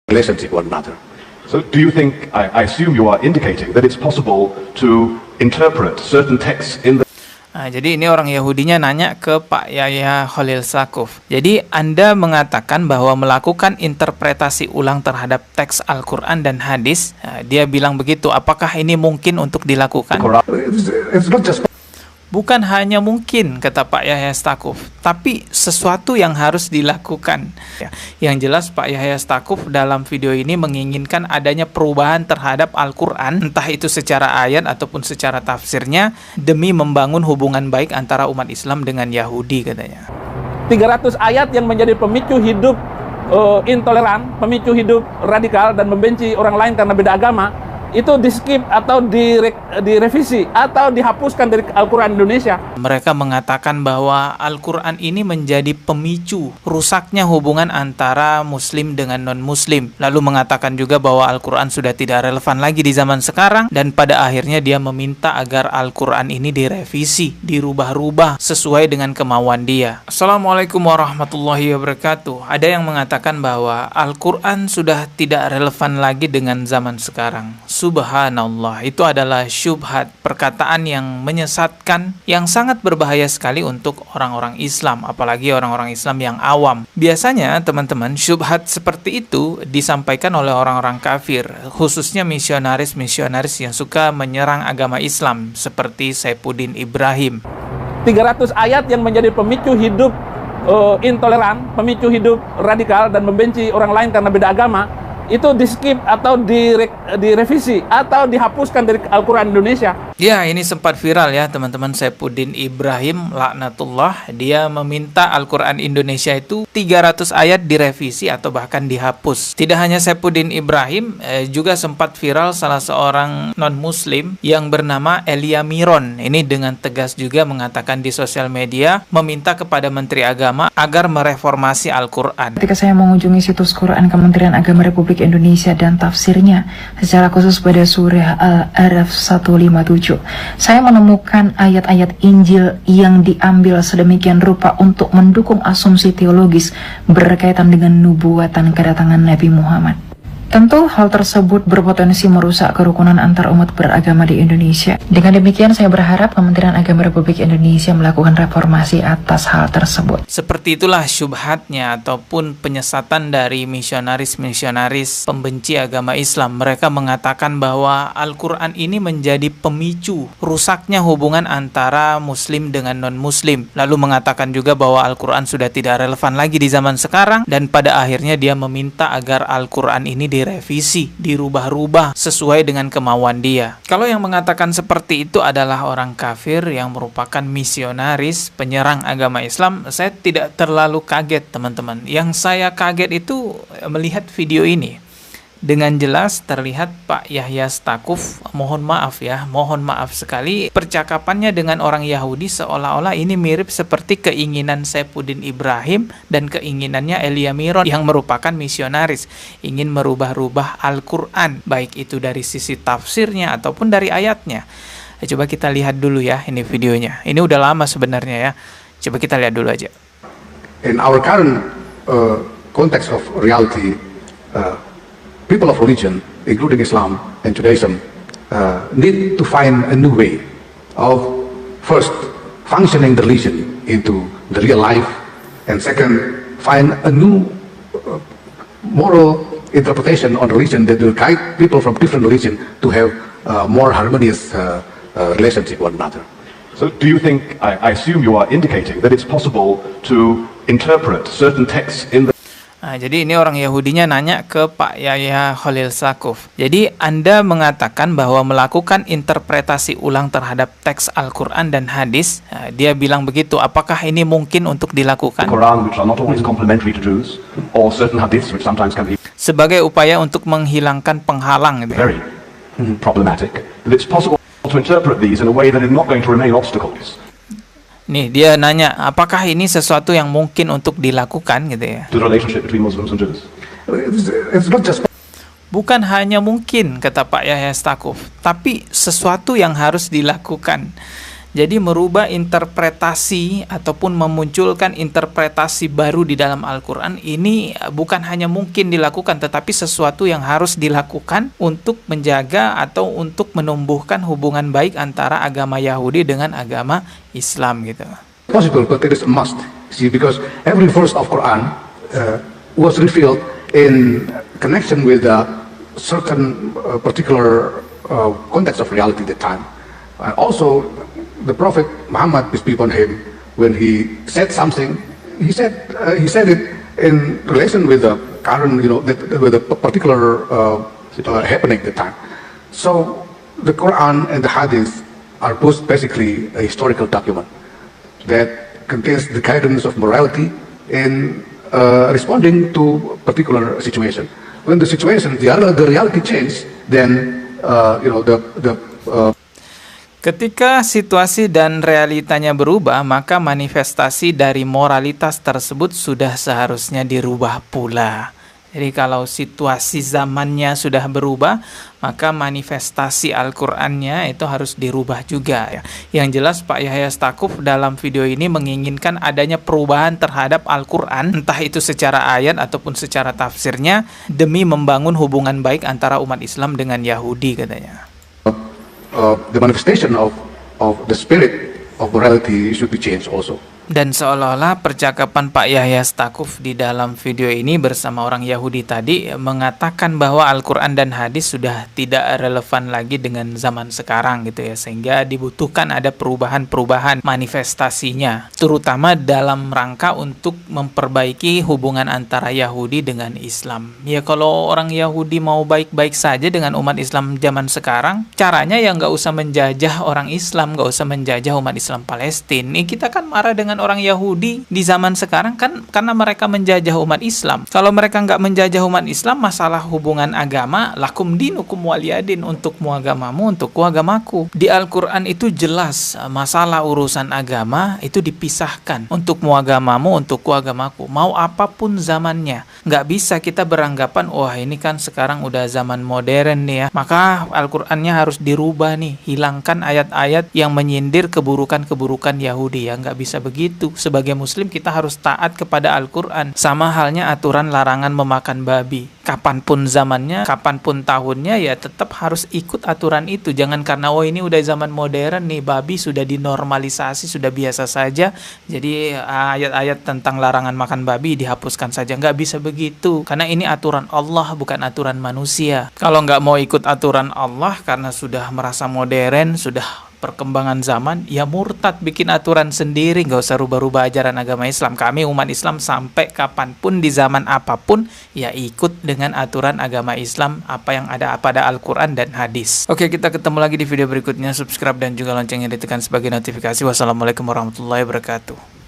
relationship with one another. So do you think, I assume you are indicating that it's possible to interpret certain texts in the... Nah, jadi ini orang Yahudinya nanya ke Pak Yahya Khalil Saquf. Jadi Anda mengatakan bahwa melakukan interpretasi ulang terhadap teks Al-Quran dan hadis. Nah, dia bilang begitu. Apakah ini mungkin untuk dilakukan? It's not just... Bukan hanya mungkin, kata Pak Yahya Saquf, tapi sesuatu yang harus dilakukan. Yang jelas Pak Yahya Saquf dalam video ini menginginkan adanya perubahan terhadap Al-Quran, entah itu secara ayat ataupun secara tafsirnya, demi membangun hubungan baik antara umat Islam dengan Yahudi, katanya. 300 ayat yang menjadi pemicu hidup intoleran, pemicu hidup radikal dan membenci orang lain karena beda agama, itu di-skip atau direvisi atau dihapuskan dari Al-Quran Indonesia. Mereka mengatakan bahwa Al-Quran ini menjadi pemicu rusaknya hubungan antara Muslim dengan non-Muslim. Lalu mengatakan juga bahwa Al-Quran sudah tidak relevan lagi di zaman sekarang, dan pada akhirnya dia meminta agar Al-Quran ini direvisi, dirubah-rubah sesuai dengan kemauan dia. Assalamualaikum warahmatullahi wabarakatuh. Ada yang mengatakan bahwa Al-Quran sudah tidak relevan lagi dengan zaman sekarang. Subhanallah, itu adalah syubhat, perkataan yang menyesatkan, yang sangat berbahaya sekali untuk orang-orang Islam, apalagi orang-orang Islam yang awam. Biasanya teman-teman, syubhat seperti itu disampaikan oleh orang-orang kafir, khususnya misionaris-misionaris yang suka menyerang agama Islam seperti Saifuddin Ibrahim. 300 ayat yang menjadi pemicu hidup intoleran, pemicu hidup radikal dan membenci orang lain karena beda agama, itu di-skip atau direvisi atau dihapuskan dari Al-Quran Indonesia. Ya, ini sempat viral ya teman-teman. Saifuddin Ibrahim laknatullah, dia meminta Al-Quran Indonesia itu 300 ayat direvisi atau bahkan dihapus. Tidak hanya Saifuddin Ibrahim, juga sempat viral salah seorang non-muslim yang bernama Elia Miron. Ini dengan tegas juga mengatakan di sosial media, meminta kepada Menteri Agama agar mereformasi Al-Quran. Ketika saya mengunjungi situs Quran Kementerian Agama Republik Indonesia dan tafsirnya, secara khusus pada surah Al-A'raf 157, saya menemukan ayat-ayat Injil yang diambil sedemikian rupa untuk mendukung asumsi teologis berkaitan dengan nubuatan kedatangan Nabi Muhammad. Tentu hal tersebut berpotensi merusak kerukunan antar umat beragama di Indonesia. Dengan demikian saya berharap Kementerian Agama Republik Indonesia melakukan reformasi atas hal tersebut. Seperti itulah syubhatnya ataupun penyesatan dari misionaris-misionaris pembenci agama Islam. Mereka mengatakan bahwa Al-Quran ini menjadi pemicu rusaknya hubungan antara Muslim dengan non-Muslim. Lalu mengatakan juga bahwa Al-Quran sudah tidak relevan lagi di zaman sekarang, dan pada akhirnya dia meminta agar Al-Quran ini direvisi, dirubah-rubah sesuai dengan kemauan dia. Kalau yang mengatakan seperti itu adalah orang kafir yang merupakan misionaris penyerang agama Islam, saya tidak terlalu kaget teman-teman. Yang saya kaget itu melihat video ini. Dengan jelas terlihat Pak Yahya Saquf, mohon maaf sekali, percakapannya dengan orang Yahudi seolah-olah ini mirip seperti keinginan Saifuddin Ibrahim dan keinginannya Elia Miron yang merupakan misionaris, ingin merubah-rubah Al-Quran, baik itu dari sisi tafsirnya ataupun dari ayatnya. Coba kita lihat dulu ya ini videonya. Ini udah lama sebenarnya ya. Coba kita lihat dulu aja. In our current context of reality, people of religion, including Islam and Judaism, need to find a new way of first functioning the religion into the real life, and second, find a new moral interpretation on religion that will guide people from different religion to have more harmonious relationship with one another. So do you think, I assume you are indicating that it's possible to interpret certain texts in the... Nah, jadi ini orang Yahudinya nanya ke Pak Yahya Khalil Saquf. Jadi Anda mengatakan bahwa melakukan interpretasi ulang terhadap teks Al-Quran dan hadis. Nah, dia bilang begitu. Apakah ini mungkin untuk dilakukan? Quran, which are not always complementary to Jews, or certain hadiths which sometimes can be sebagai upaya untuk menghilangkan penghalang. very problematic. That it's possible to interpret these in a way that is not going to remain obstacles. Nih, dia nanya, apakah ini sesuatu yang mungkin untuk dilakukan gitu ya? To the relationship between Muslims and Jews. It's not just... Bukan hanya mungkin, kata Pak Yahya Saquf, tapi sesuatu yang harus dilakukan. Jadi merubah interpretasi ataupun memunculkan interpretasi baru di dalam Al-Quran ini bukan hanya mungkin dilakukan, tetapi sesuatu yang harus dilakukan untuk menjaga atau untuk menumbuhkan hubungan baik antara agama Yahudi dengan agama Islam gitu. Possible, but it is a must. See, because every verse of Quran was revealed in connection with a certain particular context of reality at the time. And also, the Prophet Muhammad, peace be upon him, when he said something, he said it in relation with the current, with a particular happening at the time. So the Quran and the Hadith are both basically a historical document that contains the guidance of morality in responding to particular situation. When the reality changes, then ketika situasi dan realitanya berubah, maka manifestasi dari moralitas tersebut sudah seharusnya dirubah pula. Jadi kalau situasi zamannya sudah berubah, maka manifestasi Al-Qur'annya itu harus dirubah juga. Yang jelas Pak Yahya Stakuf dalam video ini menginginkan adanya perubahan terhadap Al-Qur'an, entah itu secara ayat ataupun secara tafsirnya, demi membangun hubungan baik antara umat Islam dengan Yahudi katanya. The manifestation of the spirit of morality should be changed also. Dan seolah-olah percakapan Pak Yahya Stakuf di dalam video ini bersama orang Yahudi tadi mengatakan bahwa Al-Quran dan hadis sudah tidak relevan lagi dengan zaman sekarang gitu ya, sehingga dibutuhkan ada perubahan-perubahan manifestasinya, terutama dalam rangka untuk memperbaiki hubungan antara Yahudi dengan Islam. Ya kalau orang Yahudi mau baik-baik saja dengan umat Islam zaman sekarang, caranya ya nggak usah menjajah orang Islam, nggak usah menjajah umat Islam Palestina. Nih kita kan marah dengan orang Yahudi di zaman sekarang kan karena mereka menjajah umat Islam. Kalau mereka nggak menjajah umat Islam, masalah hubungan agama, lakum dinukum waliyadin, untukmu agamamu, untukku agamaku. Di Al-Quran itu jelas masalah urusan agama itu dipisahkan. Untukmu agamamu, untukku agamaku. Mau apapun zamannya. Nggak bisa kita beranggapan, wah ini kan sekarang udah zaman modern nih ya, maka Al-Qurannya harus dirubah nih. Hilangkan ayat-ayat yang menyindir keburukan-keburukan Yahudi ya, nggak bisa begitu. Sebagai muslim kita harus taat kepada Al-Quran. Sama halnya aturan larangan memakan babi. Kapanpun zamannya, kapanpun tahunnya, ya tetap harus ikut aturan itu. Jangan karena oh ini udah zaman modern nih, babi sudah dinormalisasi, sudah biasa saja, jadi ayat-ayat tentang larangan makan babi dihapuskan saja. Nggak bisa begitu, karena ini aturan Allah, bukan aturan manusia. Kalau nggak mau ikut aturan Allah karena sudah merasa modern, sudah perkembangan zaman, ya murtad, bikin aturan sendiri, nggak usah rubah-rubah ajaran agama Islam. Kami umat Islam sampai kapanpun di zaman apapun ya ikut dengan aturan agama Islam apa yang ada pada Al-Quran dan hadis. Oke, kita ketemu lagi di video berikutnya. Subscribe dan juga loncengnya ditekan sebagai notifikasi. Wassalamualaikum warahmatullahi wabarakatuh.